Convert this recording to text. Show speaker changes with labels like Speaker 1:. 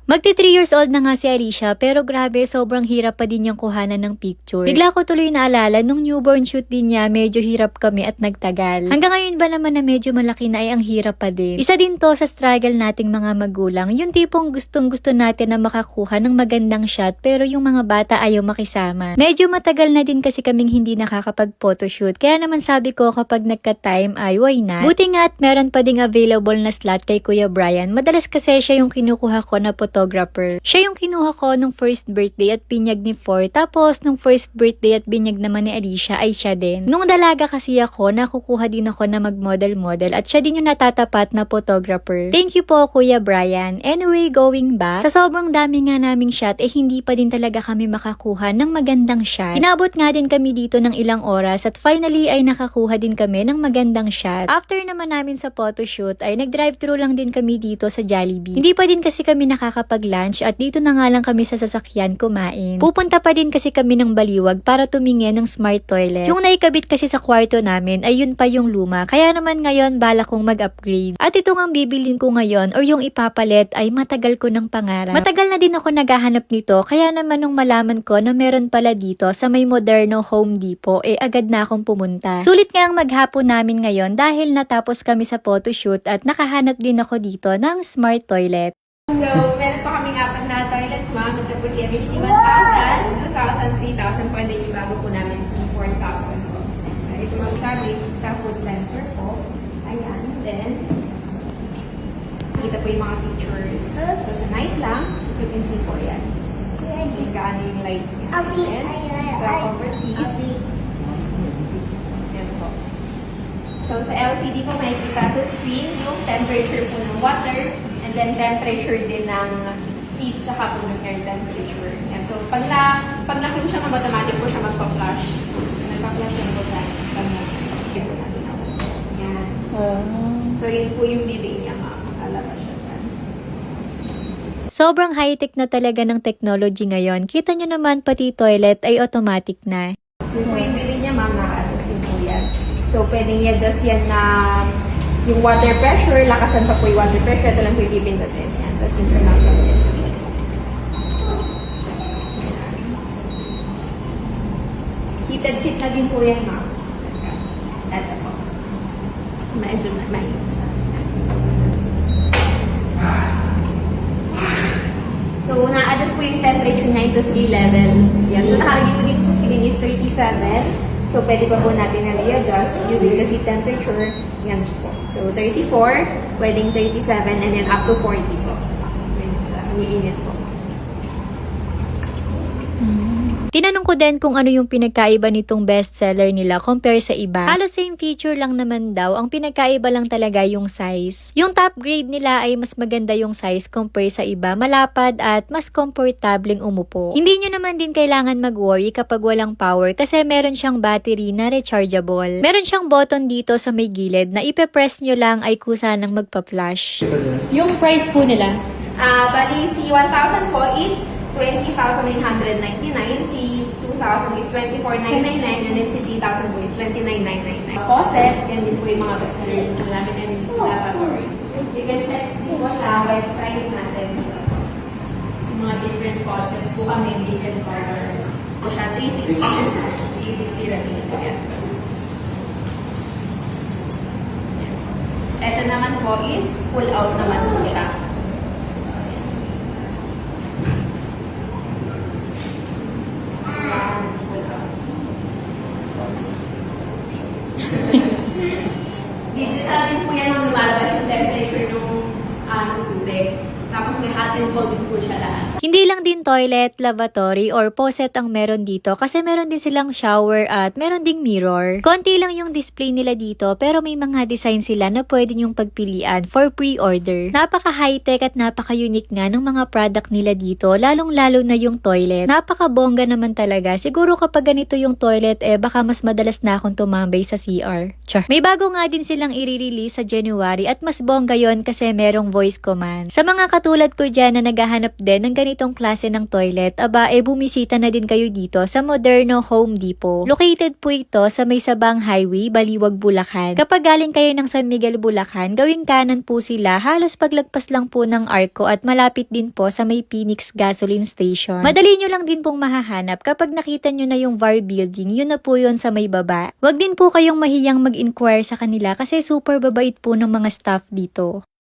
Speaker 1: Magti 3 years old na nga si Alicia pero grabe sobrang hirap pa din niyang kuhanan ng picture. Bigla ko tuloy naalala nung newborn shoot din niya medyo hirap kami at nagtagal. Hanggang ngayon ba naman na medyo malaki na ay ang hirap pa din. Isa din to sa struggle nating mga magulang. Yung tipong gustong gusto natin na makakuha ng magandang shot pero yung mga bata ayaw makisama. Medyo matagal na din kasi kaming hindi nakakapag photoshoot. Kaya naman sabi ko kapag nagka-time ay why not? Buti nga at meron pa ding available na slot kay Kuya Brian. Madalas kasi siya yung kinukuha ko na photographer. Siya yung kinuha ko nung first birthday at binyag ni Foy. Tapos nung first birthday at binyag naman ni Alicia ay siya din. Nung dalaga kasi ako, nakukuha din ako na mag-model-model at siya din yung natatapat na photographer. Thank you po Kuya Brian. Anyway, going back, sa sobrang dami nga naming shot hindi pa din talaga kami makakuha ng magandang shot. Inabot nga din kami dito ng ilang oras at finally ay nakakuha din kami ng magandang shot. After naman namin sa photoshoot ay nag-drive-thru lang din kami dito sa Jollibee. Hindi pa din kasi kami nakakapag-lunch at dito na nga lang kami sa sasakyan kumain. Pupunta pa din kasi kami ng Baliwag para tumingin ng smart toilet. Yung naikabit kasi sa kwarto namin ay yun pa yung luma. Kaya naman ngayon bala kong mag-upgrade. At ito ang bibilin ko ngayon or yung ipapalit ay matagal ko ng pangarap. Matagal na din ako naghahanap nito kaya naman nung malaman ko na meron pala dito sa may Moderno Home Depot agad na akong pumunta. Sulit nga ang maghapon namin ngayon dahil natapos kami sa photoshoot at nakahanap din ako dito ng smart toilet.
Speaker 2: So, meron pa kaming apat na toilets, ma'am. Ito po si MHD 1,000, 2,000, 3,000 po. And then yung bago po namin si 4,000 po. Ito ma'am siya, may sa food sensor po. Ayan. Then, kita po yung mga features. So, sa night lang, as you can see po yan. Gaano yung lights niya. Ayan. Sa comfort seat. Yan po. So, sa LCD po, makikita sa screen yung temperature po ng water. And then temperature din ng seat tsaka po ng air temperature. And so pag na-close siya ng automatic po siya magpa-flash. Nagpa-flash yung po sa yan. So yun po yung bidding niya makalabas siya dyan.
Speaker 1: Sobrang high-tech na talaga ng technology ngayon. Kita nyo naman pati toilet ay automatic na.
Speaker 2: Yun po yung bidding niya ma'am, naka-assist din po yan. So pwedeng i-adjust yan na yung water pressure, lakasan pa po yung water pressure, ito lang po yung pipindutin. Yan. Tapos yun sa nozzle is heated seat na din po yan, ma'am. Ito po. Medyo mainit siya. So, na-adjust po yung temperature niya into 3 levels. Yan. So, nakalagay po dito sa screen is 37. So, pwede pa po natin na i-adjust using the seat temperature. Yan po. So, 34, pwedeng 37, and then up to 40 po. Yan sa iniinit po.
Speaker 1: Tinanong ko din kung ano yung pinagkaiba nitong bestseller nila compare sa iba. Halos same feature lang naman daw, ang pinagkaiba lang talaga yung size. Yung top grade nila ay mas maganda yung size compare sa iba, malapad at mas komportableng umupo. Hindi nyo naman din kailangan mag-worry kapag walang power kasi meron siyang battery na rechargeable. Meron siyang button dito sa may gilid na ipe-press nyo lang ay kusa ng magpa-flash. Yung price po nila?
Speaker 2: Bali, si 1,000 po is 20,999, si 2,000 is 24,999, and then si 3,000 po is 29,999. Faucets, yan din po yung mga bestseller po namin and lavatory. You can check din po sa website natin. Yung mga different faucets po kami, different colors. Po siya, 360 rin. Yan. Ito naman po is pull out naman po siya. Digital din po yan ang lumalabas yung temperature ng tubig. Tapos may hot and cold din po siya lahat.
Speaker 1: Hindi lang din toilet, lavatory, or faucet ang meron dito kasi meron din silang shower at meron ding mirror. Konti lang yung display nila dito pero may mga design sila na pwede nyong pagpilian for pre-order. Napaka high-tech at napaka unique nga ng mga product nila dito, lalong-lalo na yung toilet. Napaka bongga naman talaga. Siguro kapag ganito yung toilet baka mas madalas na akong tumambay sa CR. Char. May bago nga din silang i-release sa January at mas bongga yon kasi merong voice command. Sa mga katulad katulad ko dyan na naghahanap din ng ganitong klase ng toilet, aba bumisita na din kayo dito sa Moderno Home Depot. Located po ito sa may Sabang Highway, Baliwag, Bulacan. Kapag galing kayo ng San Miguel, Bulacan, gawing kanan po sila, halos paglagpas lang po ng Arco at malapit din po sa may Phoenix Gasoline Station. Madali nyo lang din pong mahahanap kapag nakita nyo na yung VAR building, yun na po yun sa may baba. Huwag din po kayong mahiyang mag-inquire sa kanila kasi super babait po ng mga staff dito.